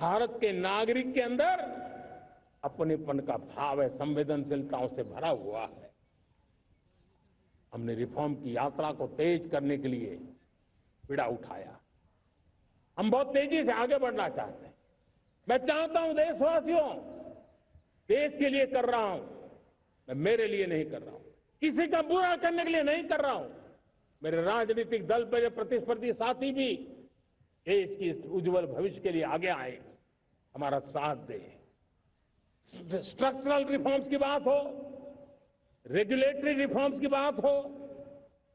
भारत के नागरिक के अंदर अपनेपन का भाव है, संवेदनशीलताओं से भरा हुआ है। हमने रिफॉर्म की यात्रा को तेज करने के लिए बीड़ा उठाया। हम बहुत तेजी से आगे बढ़ना चाहते हैं। मैं चाहता हूं देशवासियों, देश के लिए कर रहा हूं, मैं मेरे लिए नहीं कर रहा हूं, किसी का बुरा करने के लिए नहीं कर रहा हूं। मेरे राजनीतिक दल, मेरे प्रतिस्पर्धी साथी भी देश की इस उज्जवल भविष्य के लिए आगे आए, हमारा साथ दें। स्ट्रक्चरल रिफॉर्म्स की बात हो, रेगुलेटरी रिफॉर्म्स की बात हो,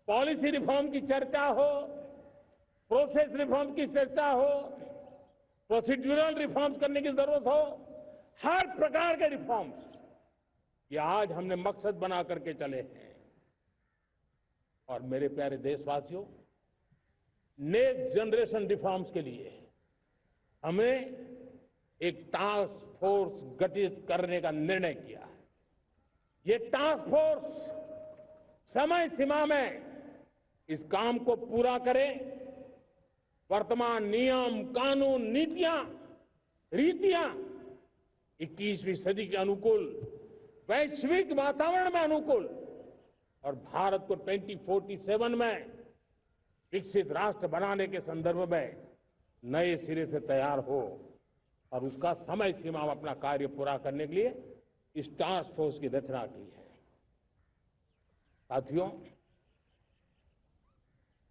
पॉलिसी रिफॉर्म की चर्चा हो, प्रोसेस रिफॉर्म की चर्चा हो, प्रोसीड्यूरल रिफॉर्म्स करने की जरूरत हो, हर प्रकार के रिफॉर्म्स ये आज हमने मकसद बना करके चले हैं। और मेरे प्यारे देशवासियों, नेक्स्ट जनरेशन रिफॉर्म्स के लिए हमें एक टास्क फोर्स गठित करने का निर्णय किया है। ये टास्क फोर्स समय सीमा में इस काम को पूरा करे, वर्तमान नियम, कानून, नीतियां, रीतियां 21वीं सदी के अनुकूल, वैश्विक वातावरण में अनुकूल और भारत को 2047 में विकसित राष्ट्र बनाने के संदर्भ में नए सिरे से तैयार हो और उसका समय सीमा में अपना कार्य पूरा करने के लिए इस टास्क फोर्स की रचना की है। साथियों,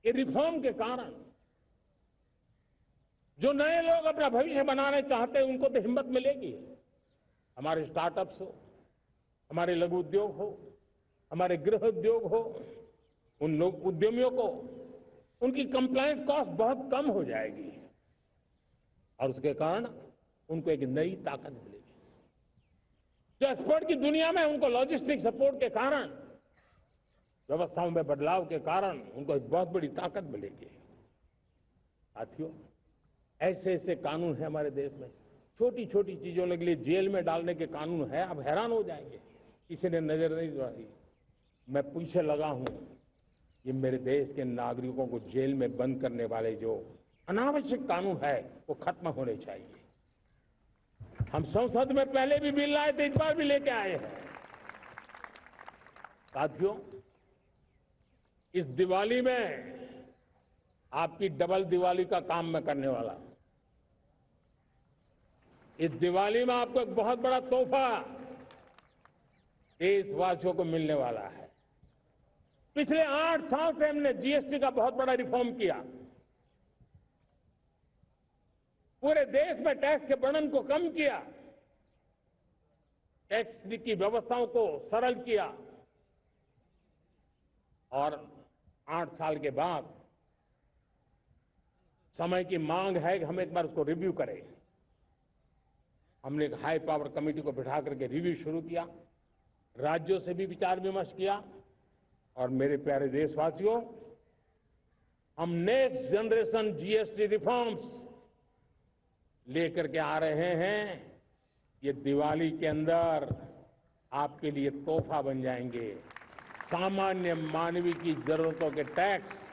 ये रिफॉर्म के कारण जो नए लोग अपना भविष्य बनाने चाहते हैं उनको तो हिम्मत मिलेगी। हमारे स्टार्टअप्स हो, हमारे लघु उद्योग हो, हमारे गृह उद्योग हो, उन लोग उद्यमियों को उनकी कंप्लायंस कॉस्ट बहुत कम हो जाएगी और उसके कारण उनको एक नई ताकत मिलेगी। जो एक्सपोर्ट की दुनिया में उनको लॉजिस्टिक सपोर्ट के कारण, व्यवस्थाओं में बदलाव के कारण उनको एक बहुत बड़ी ताकत मिलेगी। साथियों, ऐसे ऐसे कानून है हमारे देश में, छोटी छोटी चीजों के लिए जेल में डालने के कानून है। आप हैरान हो जाएंगे, किसी ने नजर नहीं दौड़ाई। मैं पीछे लगा हूं, ये मेरे देश के नागरिकों को जेल में बंद करने वाले जो अनावश्यक कानून है वो खत्म होने चाहिए। हम संसद में पहले भी बिल लाए थे, इस बार भी लेके आए हैं। साथियों, इस दिवाली में आपकी डबल दिवाली का काम मैं करने वाला हूं। इस दिवाली में आपको एक बहुत बड़ा तोहफा देशवासियों को मिलने वाला है। पिछले 8 साल से हमने जीएसटी का बहुत बड़ा रिफॉर्म किया, पूरे देश में टैक्स के बर्डन को कम किया, टैक्स की व्यवस्थाओं को सरल किया और 8 साल के बाद समय की मांग है कि हम एक बार उसको रिव्यू करें। हमने एक हाई पावर कमेटी को बिठा करके रिव्यू शुरू किया, राज्यों से भी विचार विमर्श किया और मेरे प्यारे देशवासियों, हम नेक्स्ट जनरेशन जीएसटी रिफॉर्म्स लेकर के आ रहे हैं। ये दिवाली के अंदर आपके लिए तोहफा बन जाएंगे। सामान्य मानवीय की जरूरतों के टैक्स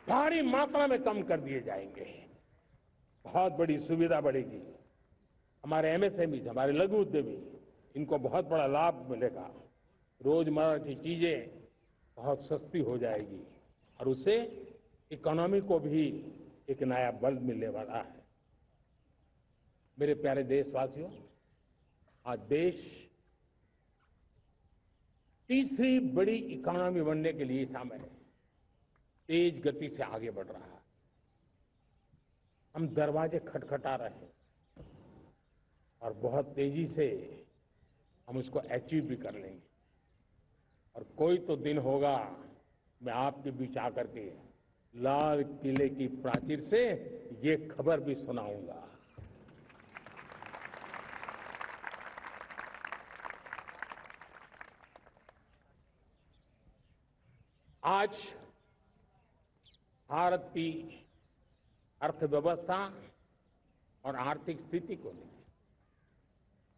भारी मात्रा में कम कर दिए जाएंगे, बहुत बड़ी सुविधा बढ़ेगी। हमारे एमएसएमई, हमारे लघु उद्यमी, इनको बहुत बड़ा लाभ मिलेगा। रोजमर्रा की चीजें बहुत सस्ती हो जाएगी और उससे इकोनॉमी को भी एक नया बल मिलने वाला है। मेरे प्यारे देशवासियों, आज देश तीसरी बड़ी इकोनॉमी बनने के लिए समय तेज गति से आगे बढ़ रहा है। हम दरवाजे खटखटा रहे हैं और बहुत तेजी से हम उसको अचीव भी कर लेंगे। और कोई तो दिन होगा मैं आपके बीच आकर के लाल किले की प्राचीर से ये खबर भी सुनाऊंगा। आज भारत की अर्थव्यवस्था और आर्थिक स्थिति को लेकर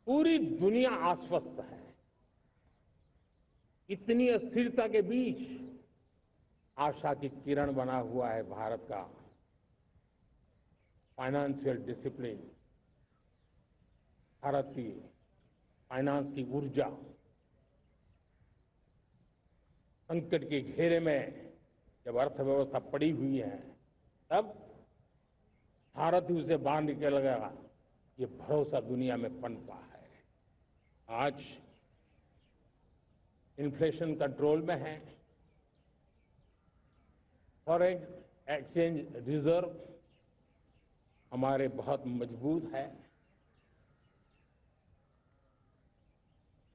पूरी दुनिया आश्वस्त है। इतनी अस्थिरता के बीच आशा की किरण बना हुआ है भारत का फाइनेंशियल डिसिप्लिन, भारत की फाइनेंस की ऊर्जा संकट के घेरे में जब अर्थव्यवस्था पड़ी हुई है, तब भारत ही उसे बाहर निकलेगा, ये भरोसा दुनिया में पनपा है। आज इन्फ्लेशन कंट्रोल में है, फॉरेन एक्सचेंज रिजर्व हमारे बहुत मजबूत है,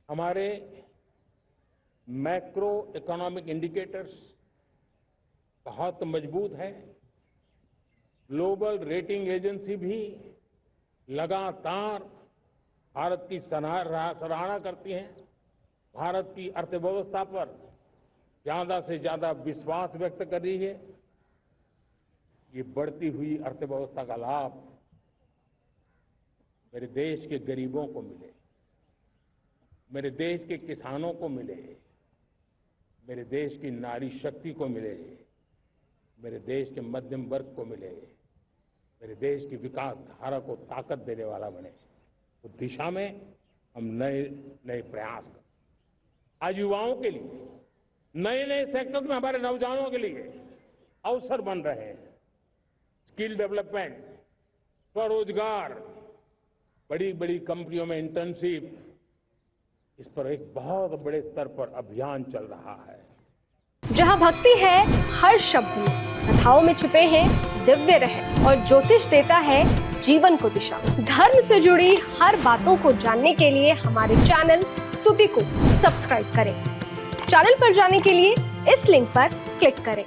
हमारे मैक्रो इकोनॉमिक इंडिकेटर्स बहुत मजबूत है। ग्लोबल रेटिंग एजेंसी भी लगातार भारत की सराहना करती हैं, भारत की अर्थव्यवस्था पर ज्यादा से ज्यादा विश्वास व्यक्त कर रही है। ये बढ़ती हुई अर्थव्यवस्था का लाभ मेरे देश के गरीबों को मिले, मेरे देश के किसानों को मिले, मेरे देश की नारी शक्ति को मिले, मेरे देश के मध्यम वर्ग को मिले, मेरे देश की विकास धारा को ताकत देने वाला बने। उस दिशा में हम नए नए प्रयास करें। आज युवाओं के लिए नए नए सेक्टर्स में हमारे नौजवानों के लिए अवसर बन रहे हैं। स्किल डेवलपमेंट, स्वरोजगार, बड़ी बड़ी कंपनियों में इंटर्नशिप, इस पर एक बहुत बड़े स्तर पर अभियान चल रहा है। जहां भक्ति है हर शब्द में, कथाओं में छुपे हैं दिव्य रहस्य और ज्योतिष देता है जीवन को दिशा। धर्म से जुड़ी हर बातों को जानने के लिए हमारे चैनल स्तुति को सब्सक्राइब करें। चैनल पर जाने के लिए इस लिंक पर क्लिक करें।